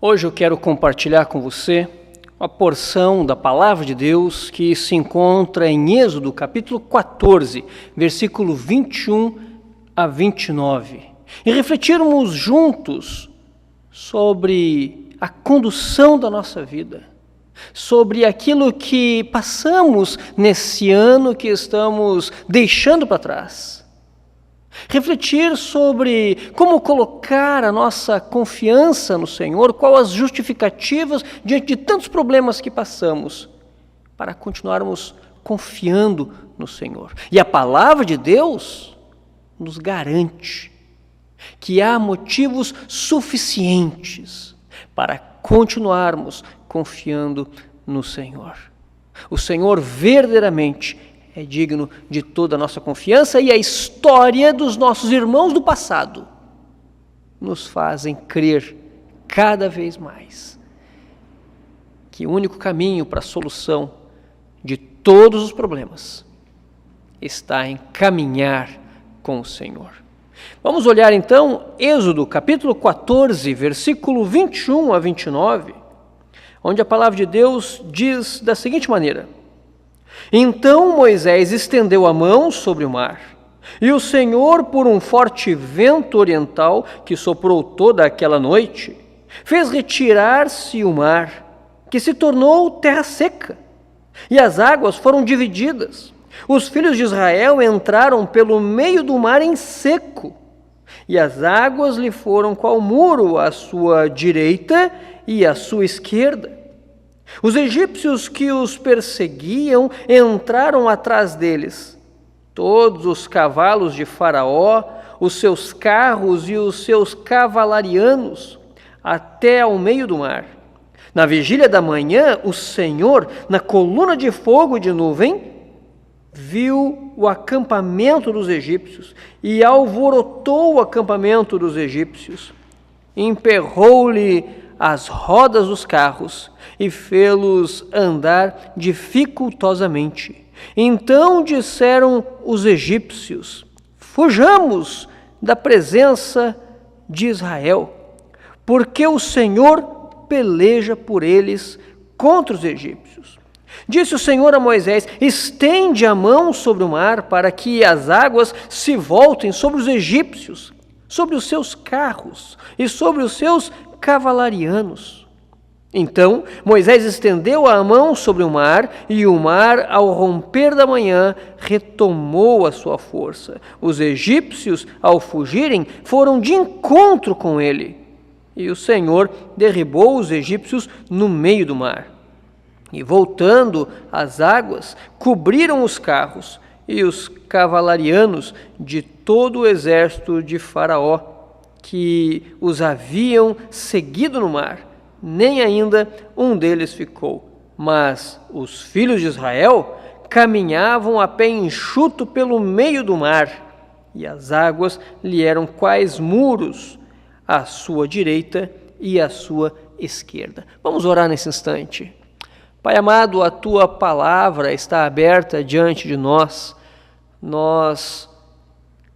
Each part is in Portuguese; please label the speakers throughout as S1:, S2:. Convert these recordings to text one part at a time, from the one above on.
S1: Hoje eu quero compartilhar com você uma porção da Palavra de Deus que se encontra em Êxodo, capítulo 14, versículo 21 a 29. E refletirmos juntos sobre a condução da nossa vida, sobre aquilo que passamos nesse ano que estamos deixando para trás. Refletir sobre como colocar a nossa confiança no Senhor, quais as justificativas diante de tantos problemas que passamos, para continuarmos confiando no Senhor. E a palavra de Deus nos garante que há motivos suficientes para continuarmos confiando no Senhor. O Senhor verdadeiramente é digno de toda a nossa confiança, e a história dos nossos irmãos do passado nos fazem crer cada vez mais que o único caminho para a solução de todos os problemas está em caminhar com o Senhor. Vamos olhar então Êxodo capítulo 14, versículo 21 a 29, onde a palavra de Deus diz da seguinte maneira: Então Moisés estendeu a mão sobre o mar, e o Senhor, por um forte vento oriental que soprou toda aquela noite, fez retirar-se o mar, que se tornou terra seca, e as águas foram divididas. Os filhos de Israel entraram pelo meio do mar em seco, e as águas lhe foram qual muro à sua direita e à sua esquerda. Os egípcios que os perseguiam entraram atrás deles. Todos os cavalos de Faraó, os seus carros e os seus cavalarianos, até ao meio do mar. Na vigília da manhã, o Senhor, na coluna de fogo e de nuvem, viu o acampamento dos egípcios e alvorotou o acampamento dos egípcios. Emperrou-lhe as rodas dos carros e fê-los andar dificultosamente. Então disseram os egípcios: Fujamos da presença de Israel, porque o Senhor peleja por eles contra os egípcios. Disse o Senhor a Moisés: Estende a mão sobre o mar, para que as águas se voltem sobre os egípcios, sobre os seus carros e sobre os seus cavalarianos. Então Moisés estendeu a mão sobre o mar, e o mar, ao romper da manhã, retomou a sua força. Os egípcios, ao fugirem, foram de encontro com ele, e o Senhor derribou os egípcios no meio do mar. E voltando as águas, cobriram os carros e os cavalarianos de todo o exército de Faraó, que os haviam seguido no mar. Nem ainda um deles ficou. Mas os filhos de Israel caminhavam a pé enxuto pelo meio do mar, e as águas lhe eram quais muros à sua direita e à sua esquerda. Vamos orar nesse instante. Pai amado, a Tua palavra está aberta diante de nós. Nós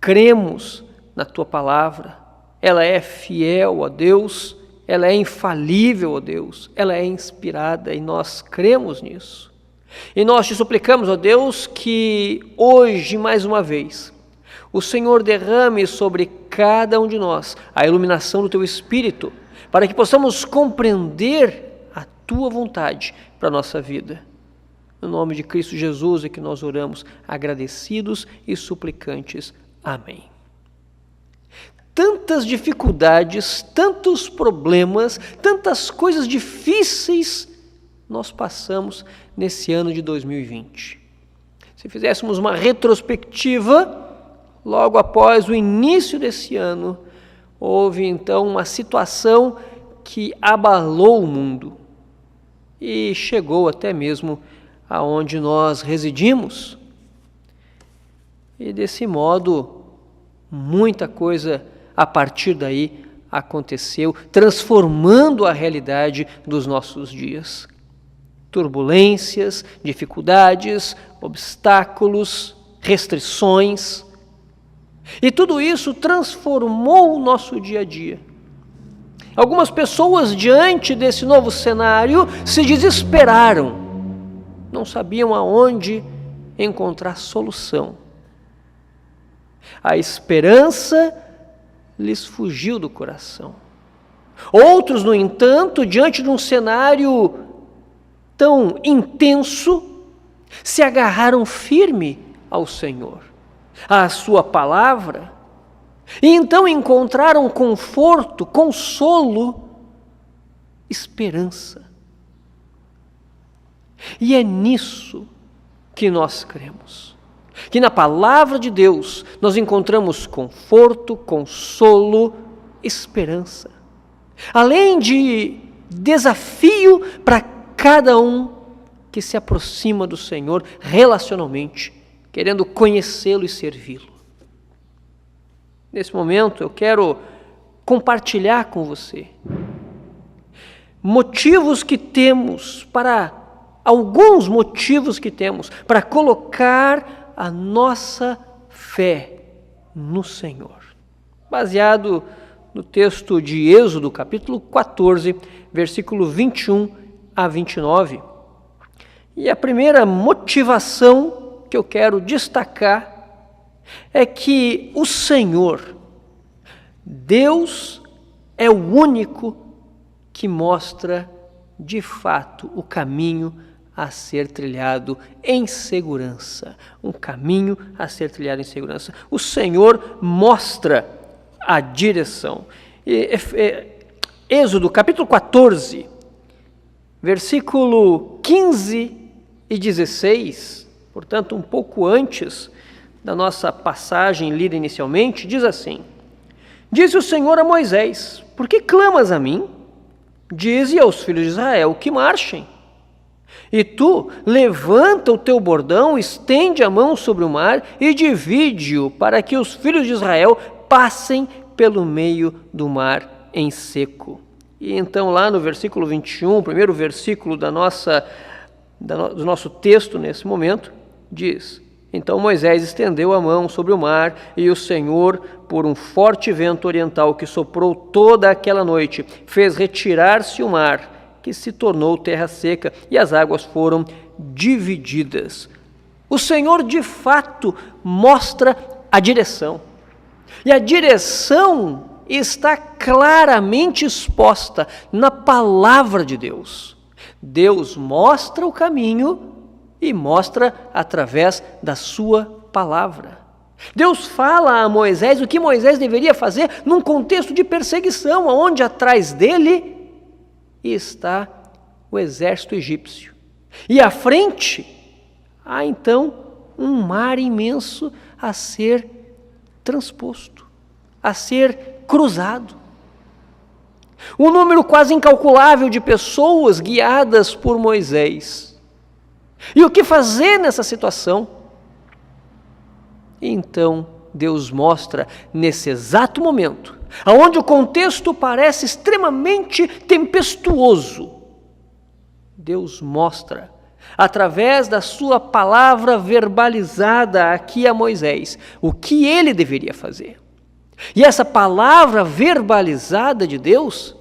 S1: cremos na Tua palavra. Ela é fiel, ó Deus. Ela é infalível, ó Deus. Ela é inspirada e nós cremos nisso. E nós te suplicamos, ó Deus, que hoje, mais uma vez, o Senhor derrame sobre cada um de nós a iluminação do Teu Espírito, para que possamos compreender a Tua vontade para a nossa vida. No nome de Cristo Jesus é que nós oramos, agradecidos e suplicantes. Amém. Tantas dificuldades, tantos problemas, tantas coisas difíceis nós passamos nesse ano de 2020. Se fizéssemos uma retrospectiva, logo após o início desse ano, houve então uma situação que abalou o mundo e chegou até mesmo aonde nós residimos. E desse modo, muita coisa a partir daí aconteceu, transformando a realidade dos nossos dias. Turbulências, dificuldades, obstáculos, restrições. E tudo isso transformou o nosso dia a dia. Algumas pessoas, diante desse novo cenário, se desesperaram. Não sabiam aonde encontrar solução. A esperança lhes fugiu do coração. Outros, no entanto, diante de um cenário tão intenso, se agarraram firme ao Senhor, à sua palavra, e então encontraram conforto, consolo, esperança. E é nisso que nós cremos, que na palavra de Deus nós encontramos conforto, consolo, esperança, além de desafio para cada um que se aproxima do Senhor relacionalmente, querendo conhecê-lo e servi-lo. Nesse momento eu quero compartilhar com você alguns motivos que temos para colocar a nossa fé no Senhor. Baseado no texto de Êxodo, capítulo 14, versículo 21 a 29. E a primeira motivação que eu quero destacar é que o Senhor, Deus, é o único que mostra de fato o caminho a ser trilhado em segurança. Um caminho a ser trilhado em segurança. O Senhor mostra a direção. Êxodo capítulo 14, versículo 15 e 16, portanto um pouco antes da nossa passagem lida inicialmente, diz assim: Disse o Senhor a Moisés: Por que clamas a mim? Dize aos filhos de Israel que marchem. E tu, levanta o teu bordão, estende a mão sobre o mar e divide-o para que os filhos de Israel passem pelo meio do mar em seco. E então lá no versículo 21, o primeiro versículo do nosso texto nesse momento, diz: Então Moisés estendeu a mão sobre o mar, e o Senhor, por um forte vento oriental que soprou toda aquela noite, fez retirar-se o mar, que se tornou terra seca, e as águas foram divididas. O Senhor, de fato, mostra a direção. E a direção está claramente exposta na palavra de Deus. Deus mostra o caminho e mostra através da sua palavra. Deus fala a Moisés o que Moisés deveria fazer num contexto de perseguição, onde atrás dele está o exército egípcio. E à frente há então um mar imenso a ser transposto, a ser cruzado. Um número quase incalculável de pessoas guiadas por Moisés. E o que fazer nessa situação? Então Deus mostra nesse exato momento, onde o contexto parece extremamente tempestuoso, Deus mostra, através da sua palavra verbalizada aqui a Moisés, o que ele deveria fazer. E essa palavra verbalizada de Deus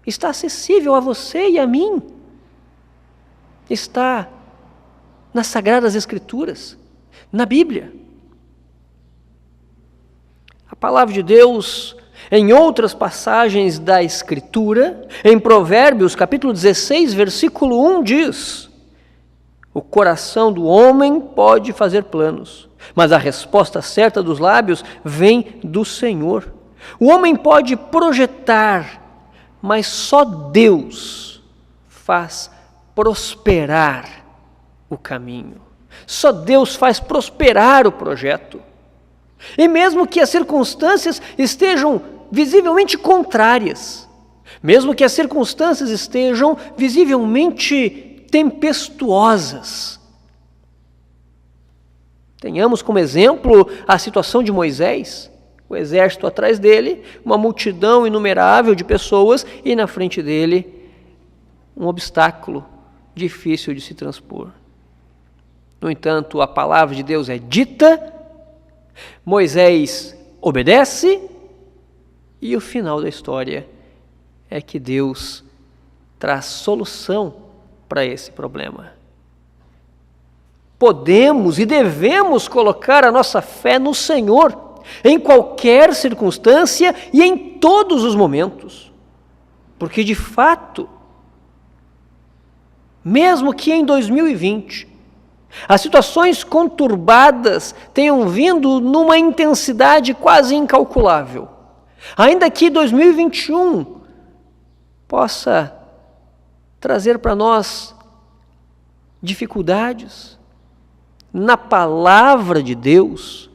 S1: está acessível a você e a mim. Está nas Sagradas Escrituras, na Bíblia. A palavra de Deus, em outras passagens da Escritura, em Provérbios, capítulo 16, versículo 1, diz: O coração do homem pode fazer planos, mas a resposta certa dos lábios vem do Senhor. O homem pode projetar, mas só Deus faz prosperar o caminho. Só Deus faz prosperar o projeto. E mesmo que as circunstâncias estejam visivelmente contrárias, mesmo que as circunstâncias estejam visivelmente tempestuosas, tenhamos como exemplo a situação de Moisés, o exército atrás dele, uma multidão inumerável de pessoas e na frente dele um obstáculo difícil de se transpor. No entanto, a palavra de Deus é dita, Moisés obedece e o final da história é que Deus traz solução para esse problema. Podemos e devemos colocar a nossa fé no Senhor, em qualquer circunstância e em todos os momentos. Porque, de fato, mesmo que em 2020, as situações conturbadas tenham vindo numa intensidade quase incalculável, ainda que 2021 possa trazer para nós dificuldades, na palavra de Deus,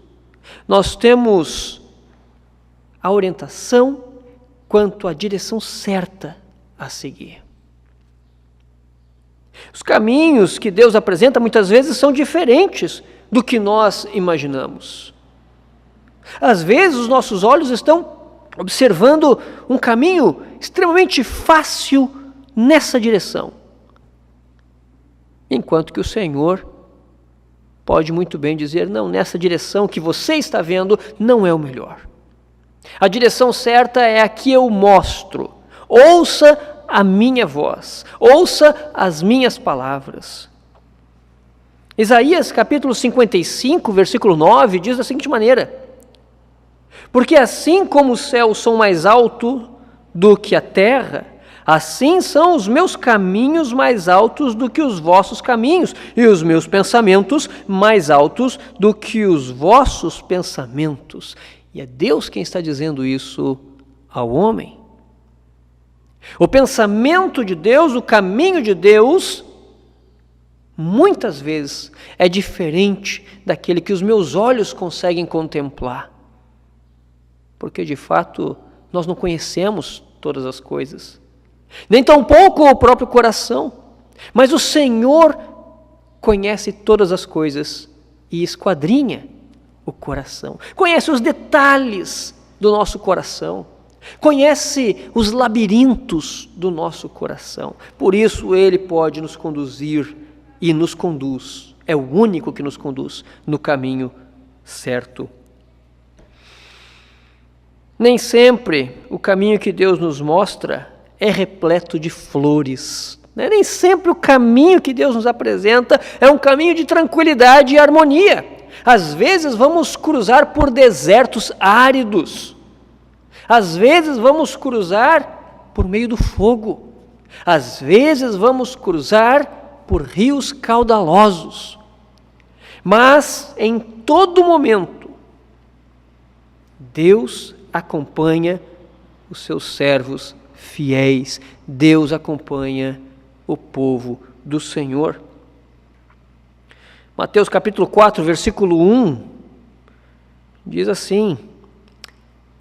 S1: nós temos a orientação quanto à direção certa a seguir. Os caminhos que Deus apresenta muitas vezes são diferentes do que nós imaginamos. Às vezes os nossos olhos estão observando um caminho extremamente fácil nessa direção, enquanto que o Senhor pode muito bem dizer, não, nessa direção que você está vendo não é o melhor. A direção certa é a que eu mostro. Ouça a minha voz, ouça as minhas palavras. Isaías capítulo 55, versículo 9, diz da seguinte maneira: porque assim como os céus são mais altos do que a terra, assim são os meus caminhos mais altos do que os vossos caminhos, e os meus pensamentos mais altos do que os vossos pensamentos. E é Deus quem está dizendo isso ao homem. O pensamento de Deus, o caminho de Deus, muitas vezes é diferente daquele que os meus olhos conseguem contemplar. Porque, de fato, nós não conhecemos todas as coisas. Nem tampouco o próprio coração, mas o Senhor conhece todas as coisas e esquadrinha o coração, conhece os detalhes do nosso coração, conhece os labirintos do nosso coração. Por isso Ele pode nos conduzir e nos conduz, é o único que nos conduz no caminho certo. Nem sempre o caminho que Deus nos mostra é repleto de flores. Nem sempre o caminho que Deus nos apresenta é um caminho de tranquilidade e harmonia. Às vezes vamos cruzar por desertos áridos. Às vezes vamos cruzar por meio do fogo. Às vezes vamos cruzar por rios caudalosos. Mas em todo momento, Deus acompanha os seus servos fiéis. Deus acompanha o povo do Senhor. Mateus capítulo 4, versículo 1, diz assim: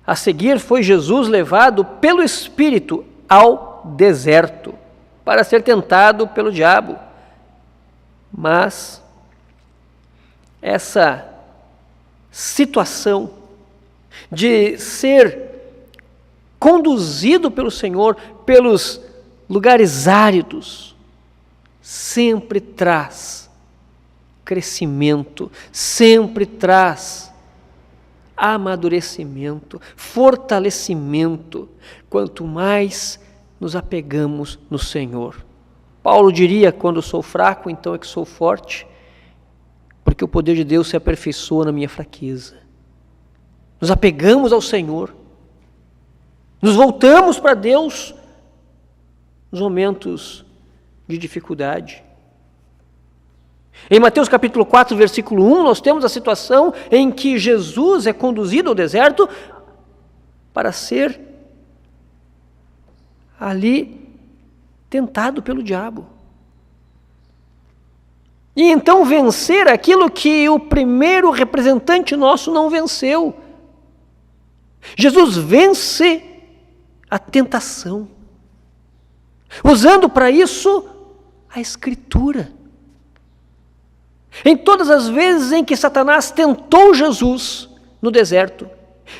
S1: a seguir foi Jesus levado pelo Espírito ao deserto, para ser tentado pelo diabo. Mas essa situação de ser conduzido pelo Senhor pelos lugares áridos, sempre traz crescimento, sempre traz amadurecimento, fortalecimento, quanto mais nos apegamos no Senhor. Paulo diria, quando sou fraco, então é que sou forte, porque o poder de Deus se aperfeiçoa na minha fraqueza. Nos apegamos ao Senhor, nos voltamos para Deus nos momentos de dificuldade. Em Mateus capítulo 4, versículo 1, nós temos a situação em que Jesus é conduzido ao deserto para ser ali tentado pelo diabo. E então vencer aquilo que o primeiro representante nosso não venceu. Jesus vence a tentação, usando para isso a Escritura. Em todas as vezes em que Satanás tentou Jesus no deserto,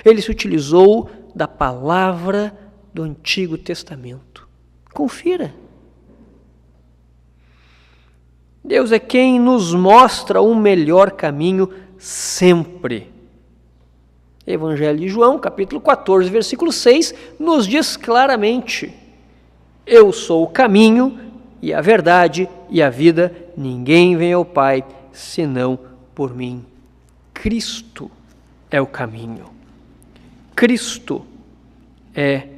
S1: ele se utilizou da palavra do Antigo Testamento. Confira. Deus é quem nos mostra o melhor caminho sempre. Evangelho de João, capítulo 14, versículo 6, nos diz claramente Eu sou o caminho e a verdade e a vida. Ninguém vem ao Pai senão por mim. Cristo é o caminho. Cristo é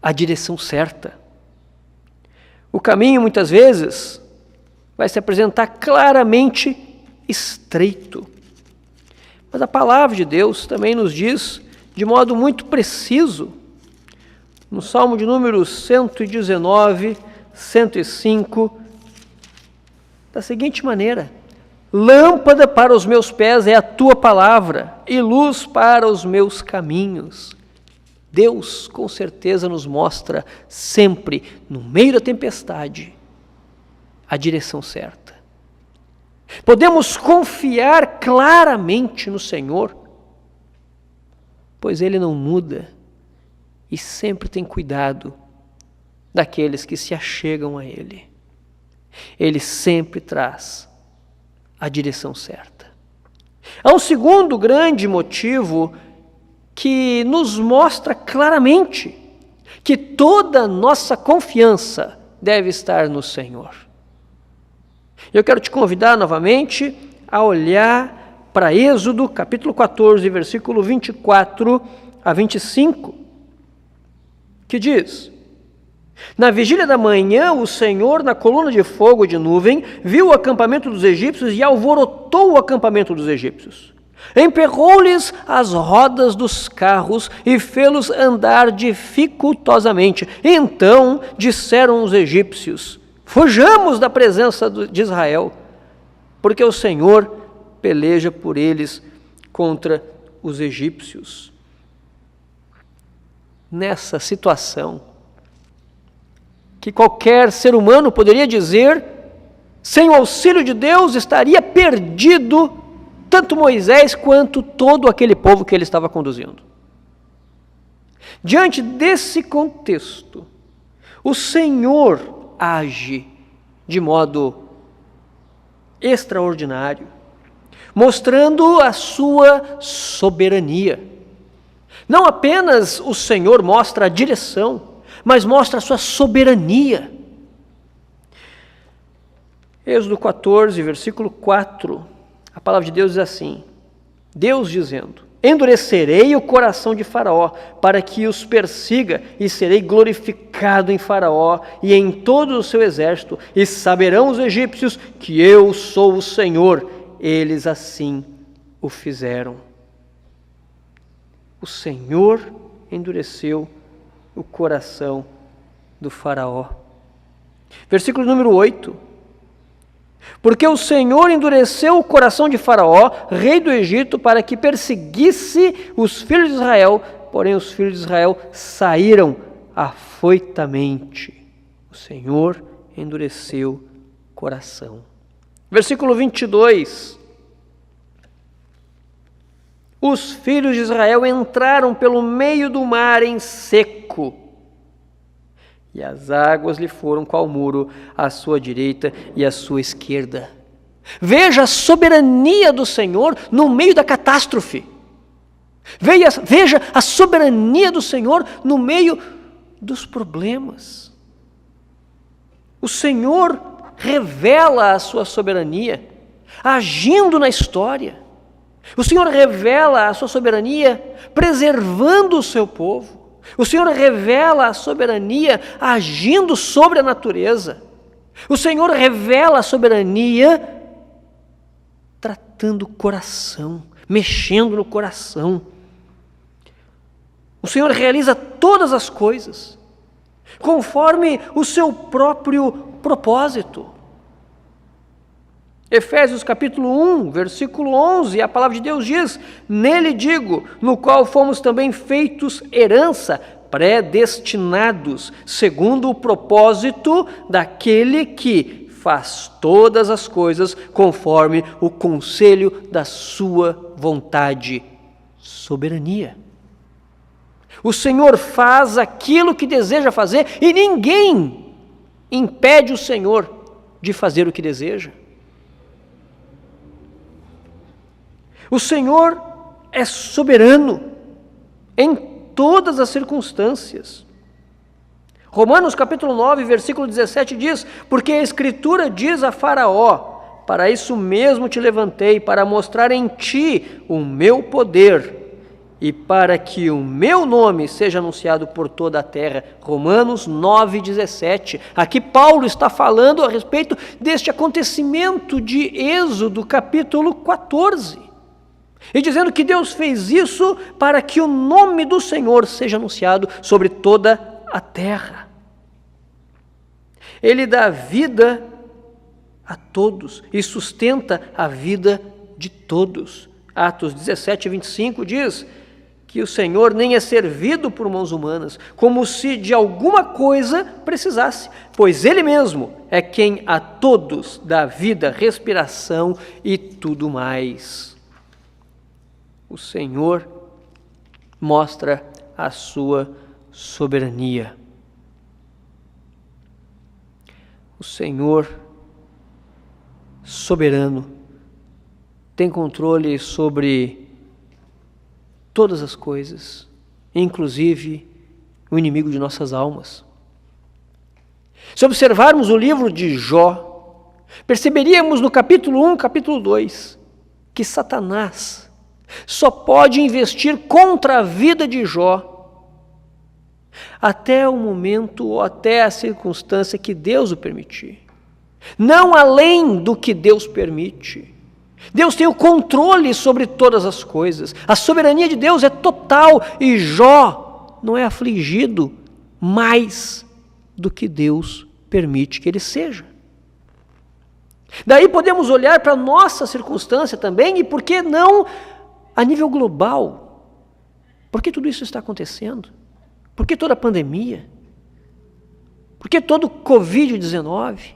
S1: a direção certa. O caminho, muitas vezes, vai se apresentar claramente estreito. Mas a palavra de Deus também nos diz, de modo muito preciso, no Salmo de número 119, 105, da seguinte maneira: lâmpada para os meus pés é a tua palavra e luz para os meus caminhos. Deus, com certeza, nos mostra sempre, no meio da tempestade, a direção certa. Podemos confiar claramente no Senhor, pois Ele não muda e sempre tem cuidado daqueles que se achegam a Ele. Ele sempre traz a direção certa. Há um segundo grande motivo que nos mostra claramente que toda a nossa confiança deve estar no Senhor. Eu quero te convidar novamente a olhar para Êxodo, capítulo 14, versículo 24 a 25, que diz: na vigília da manhã, o Senhor, na coluna de fogo e de nuvem, viu o acampamento dos egípcios e alvorotou o acampamento dos egípcios. Emperrou-lhes as rodas dos carros e fê-los andar dificultosamente. Então disseram os egípcios: fujamos da presença de Israel, porque o Senhor peleja por eles contra os egípcios. Nessa situação, que qualquer ser humano poderia dizer, sem o auxílio de Deus estaria perdido, tanto Moisés quanto todo aquele povo que ele estava conduzindo. Diante desse contexto, o Senhor age de modo extraordinário, mostrando a sua soberania. Não apenas o Senhor mostra a direção, mas mostra a sua soberania. Êxodo 14, versículo 4, a palavra de Deus diz assim: Deus dizendo: endurecerei o coração de Faraó, para que os persiga, e serei glorificado em Faraó e em todo o seu exército, e saberão os egípcios que eu sou o Senhor. Eles assim o fizeram. O Senhor endureceu o coração do Faraó. Versículo número 8. Porque o Senhor endureceu o coração de Faraó, rei do Egito, para que perseguisse os filhos de Israel, porém os filhos de Israel saíram afoitamente. O Senhor endureceu o coração. Versículo 22. Os filhos de Israel entraram pelo meio do mar em seco, e as águas lhe foram qual muro à sua direita e à sua esquerda. Veja a soberania do Senhor no meio da catástrofe. Veja a soberania do Senhor no meio dos problemas. O Senhor revela a sua soberania, agindo na história. O Senhor revela a sua soberania, preservando o seu povo. O Senhor revela a soberania, agindo sobre a natureza. O Senhor revela a soberania, tratando o coração, mexendo no coração. O Senhor realiza todas as coisas conforme o seu próprio propósito. Efésios capítulo 1, versículo 11, a palavra de Deus diz: nele digo, no qual fomos também feitos herança, predestinados, segundo o propósito daquele que faz todas as coisas conforme o conselho da sua vontade, soberania. O Senhor faz aquilo que deseja fazer e ninguém impede o Senhor de fazer o que deseja. O Senhor é soberano em todas as circunstâncias. Romanos capítulo 9, versículo 17 diz: porque a Escritura diz a Faraó: para isso mesmo te levantei, para mostrar em ti o meu poder e para que o meu nome seja anunciado por toda a terra. Romanos 9, 17. Aqui Paulo está falando a respeito deste acontecimento de Êxodo capítulo 14. E dizendo que Deus fez isso para que o nome do Senhor seja anunciado sobre toda a terra. Ele dá vida a todos e sustenta a vida de todos. Atos 17, 25 diz que o Senhor nem é servido por mãos humanas, como se de alguma coisa precisasse, pois Ele mesmo é quem a todos dá vida, respiração e tudo mais. O Senhor mostra a sua soberania. O Senhor soberano tem controle sobre todas as coisas, inclusive o inimigo de nossas almas. Se observarmos o livro de Jó, perceberíamos no capítulo 1, capítulo 2, que Satanás só pode investir contra a vida de Jó até o momento ou até a circunstância que Deus o permitir. Não além do que Deus permite. Deus tem o controle sobre todas as coisas. A soberania de Deus é total e Jó não é afligido mais do que Deus permite que ele seja. Daí podemos olhar para a nossa circunstância também e por que não a nível global? Por que tudo isso está acontecendo? Por que toda a pandemia? Por que todo o Covid-19?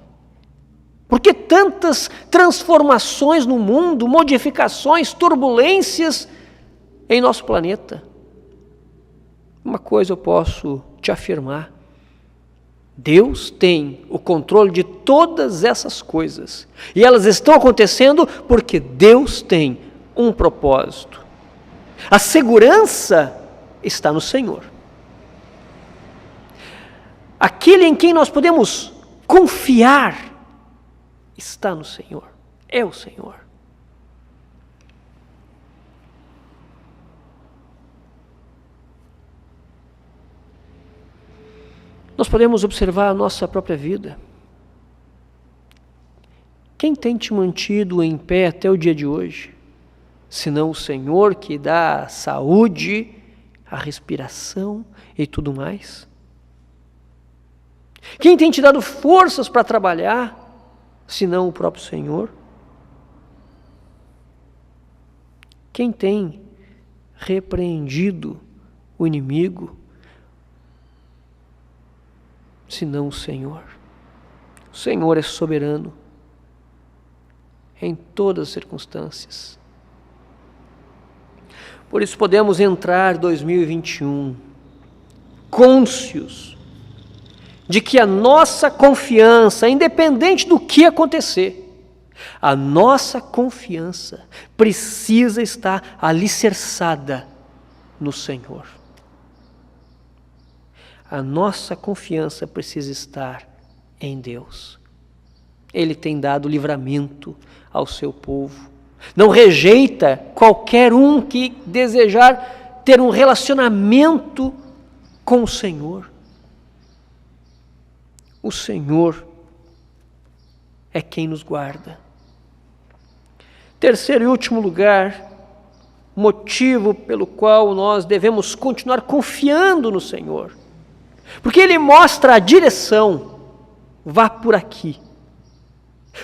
S1: Por que tantas transformações no mundo, modificações, turbulências em nosso planeta? Uma coisa eu posso te afirmar: Deus tem o controle de todas essas coisas. E elas estão acontecendo porque Deus tem um propósito. A segurança está no Senhor. Aquele em quem nós podemos confiar está no Senhor, é o Senhor. Nós podemos observar a nossa própria vida. Quem tem te mantido em pé até o dia de hoje? Senão o Senhor que dá a saúde, a respiração e tudo mais. Quem tem te dado forças para trabalhar? Senão o próprio Senhor? Quem tem repreendido o inimigo? Senão o Senhor. O Senhor é soberano em todas as circunstâncias. Por isso podemos entrar 2021 cônscios de que a nossa confiança, independente do que acontecer, a nossa confiança precisa estar alicerçada no Senhor. A nossa confiança precisa estar em Deus. Ele tem dado livramento ao seu povo. Não rejeita qualquer um que desejar ter um relacionamento com o Senhor. O Senhor é quem nos guarda. Terceiro e último lugar, motivo pelo qual nós devemos continuar confiando no Senhor. Porque Ele mostra a direção, vá por aqui.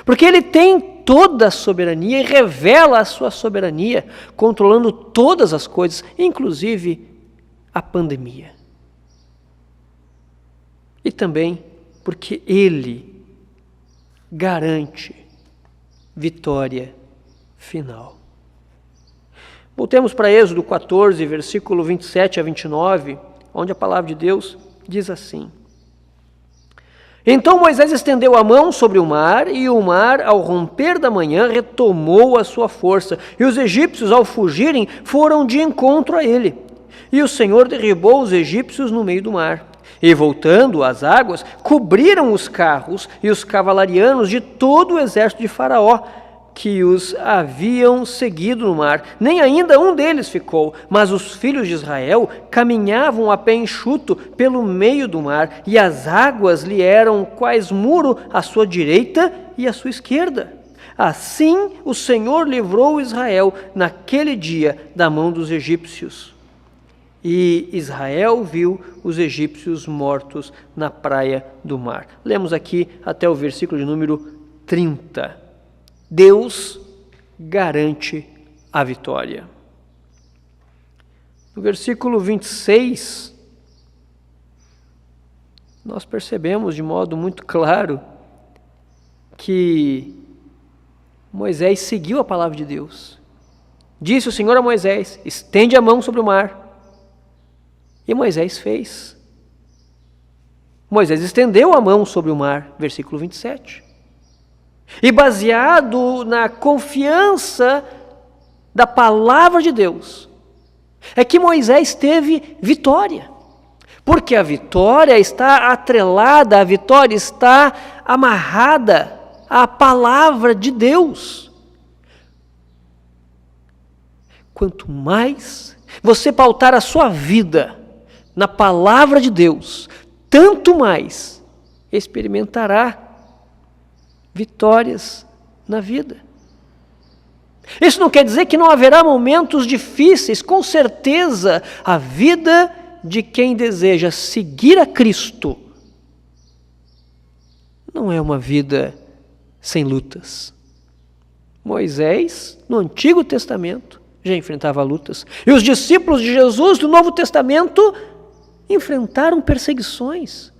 S1: Porque Ele tem toda a soberania e revela a sua soberania, controlando todas as coisas, inclusive a pandemia. E também porque Ele garante vitória final. Voltemos para Êxodo 14, versículo 27 a 29, onde a palavra de Deus diz assim: Então Moisés estendeu a mão sobre o mar, e o mar, ao romper da manhã, retomou a sua força, e os egípcios, ao fugirem, foram de encontro a ele. E o Senhor derribou os egípcios no meio do mar. E voltando as águas, cobriram os carros e os cavalarianos de todo o exército de Faraó, que os haviam seguido no mar. Nem ainda um deles ficou, mas os filhos de Israel caminhavam a pé enxuto pelo meio do mar, e as águas lhe eram quais muro à sua direita e à sua esquerda. Assim o Senhor livrou Israel naquele dia da mão dos egípcios. E Israel viu os egípcios mortos na praia do mar. Lemos aqui até o versículo de número 30. Deus garante a vitória. No versículo 26, nós percebemos de modo muito claro que Moisés seguiu a palavra de Deus. Disse o Senhor a Moisés: estende a mão sobre o mar. E Moisés fez. Moisés estendeu a mão sobre o mar, versículo 27. E baseado na confiança da palavra de Deus, é que Moisés teve vitória. Porque a vitória está atrelada, a vitória está amarrada à palavra de Deus. Quanto mais você pautar a sua vida na palavra de Deus, tanto mais experimentará vitórias na vida. Isso não quer dizer que não haverá momentos difíceis. Com certeza, a vida de quem deseja seguir a Cristo não é uma vida sem lutas. Moisés, no Antigo Testamento, já enfrentava lutas. E os discípulos de Jesus do Novo Testamento enfrentaram perseguições.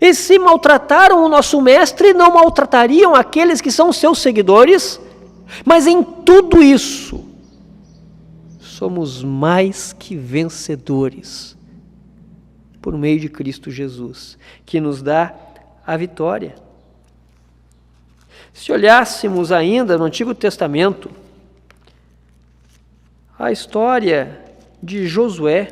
S1: E se maltrataram o nosso mestre, não maltratariam aqueles que são seus seguidores? Mas em tudo isso, somos mais que vencedores por meio de Cristo Jesus, que nos dá a vitória. Se olhássemos ainda no Antigo Testamento, a história de Josué,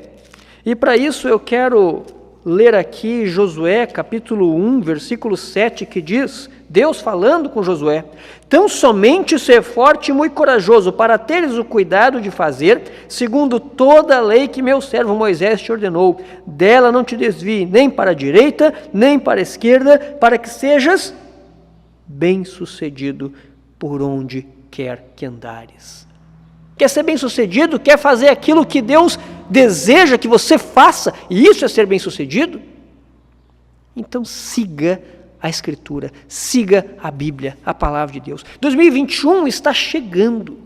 S1: e para isso eu quero ler aqui Josué capítulo 1, versículo 7, que diz, Deus falando com Josué: tão somente ser forte e muito corajoso, para teres o cuidado de fazer, segundo toda a lei que meu servo Moisés te ordenou. Dela não te desvie nem para a direita, nem para a esquerda, para que sejas bem-sucedido por onde quer que andares. Quer ser bem-sucedido? Quer fazer aquilo que Deus deseja que você faça? E isso é ser bem-sucedido? Então siga a Escritura, siga a Bíblia, a Palavra de Deus. 2021 está chegando.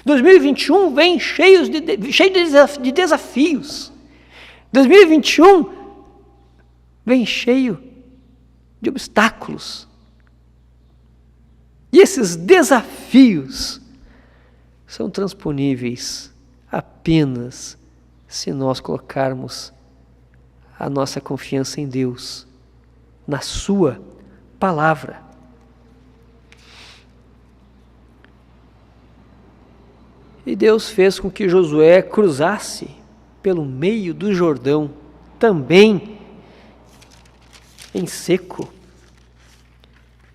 S1: 2021 vem cheio de desafios. 2021 vem cheio de obstáculos. E esses desafios são transponíveis apenas se nós colocarmos a nossa confiança em Deus, na sua palavra. E Deus fez com que Josué cruzasse pelo meio do Jordão, também em seco.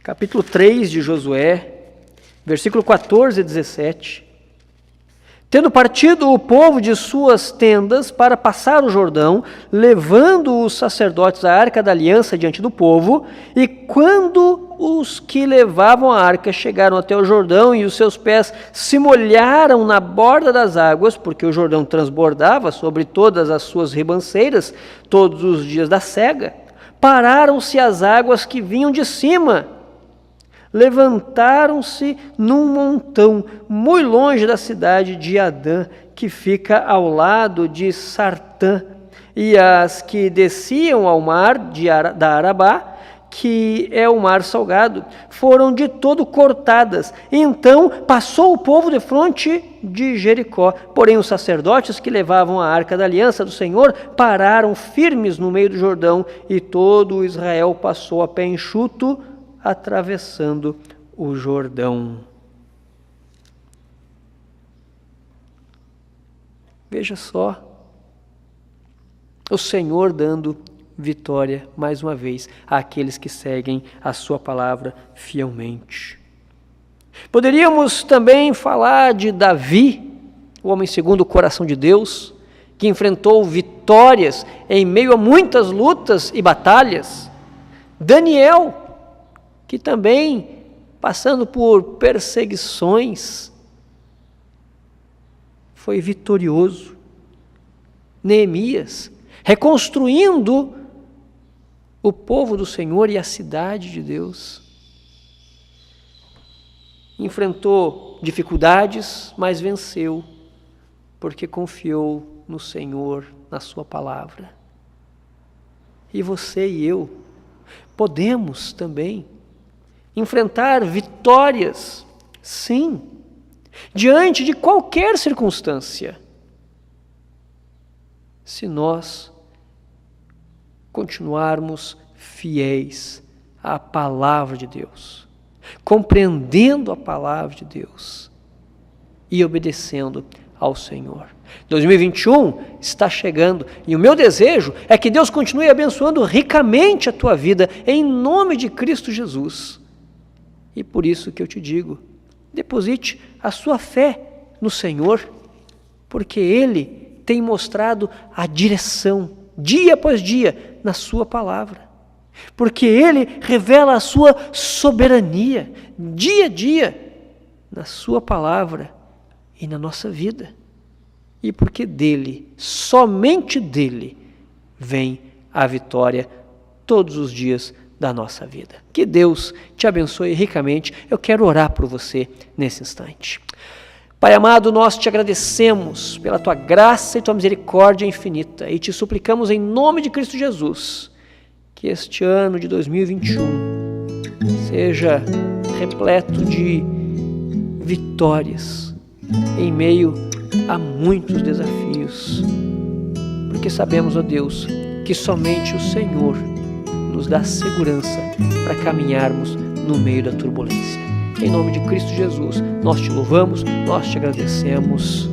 S1: Capítulo 3 de Josué, versículo 14 e 17. Tendo partido o povo de suas tendas para passar o Jordão, levando os sacerdotes a arca da aliança diante do povo, e quando os que levavam a arca chegaram até o Jordão e os seus pés se molharam na borda das águas, porque o Jordão transbordava sobre todas as suas ribanceiras todos os dias da sega, pararam-se as águas que vinham de cima. Levantaram-se num montão, muito longe da cidade de Adã, que fica ao lado de Sartã, e as que desciam ao mar da Arabá, que é o mar salgado, foram de todo cortadas. Então passou o povo defronte de Jericó. Porém os sacerdotes que levavam a arca da aliança do Senhor pararam firmes no meio do Jordão, e todo o Israel passou a pé enxuto, atravessando o Jordão. Veja só, O Senhor dando vitória, mais uma vez, àqueles que seguem a sua palavra fielmente. Poderíamos também falar de Davi, o homem segundo o coração de Deus, que enfrentou vitórias em meio a muitas lutas e batalhas. Daniel, que também, passando por perseguições, foi vitorioso. Neemias, reconstruindo o povo do Senhor e a cidade de Deus. Enfrentou dificuldades, mas venceu, porque confiou no Senhor, na sua palavra. E você e eu podemos também enfrentar vitórias, sim, diante de qualquer circunstância, se nós continuarmos fiéis à palavra de Deus, compreendendo a palavra de Deus e obedecendo ao Senhor. 2021 está chegando e o meu desejo é que Deus continue abençoando ricamente a tua vida em nome de Cristo Jesus. E por isso que eu te digo, deposite a sua fé no Senhor, porque Ele tem mostrado a direção, dia após dia, na sua palavra. Porque Ele revela a sua soberania, dia a dia, na sua palavra e na nossa vida. E porque dele, somente dele, vem a vitória todos os dias da nossa vida. Que Deus te abençoe ricamente. Eu quero orar por você nesse instante. Pai amado, nós te agradecemos pela tua graça e tua misericórdia infinita e te suplicamos em nome de Cristo Jesus que este ano de 2021 seja repleto de vitórias em meio a muitos desafios, porque sabemos, ó Deus, que somente o Senhor nos dá segurança para caminharmos no meio da turbulência. Em nome de Cristo Jesus, nós te louvamos, nós te agradecemos.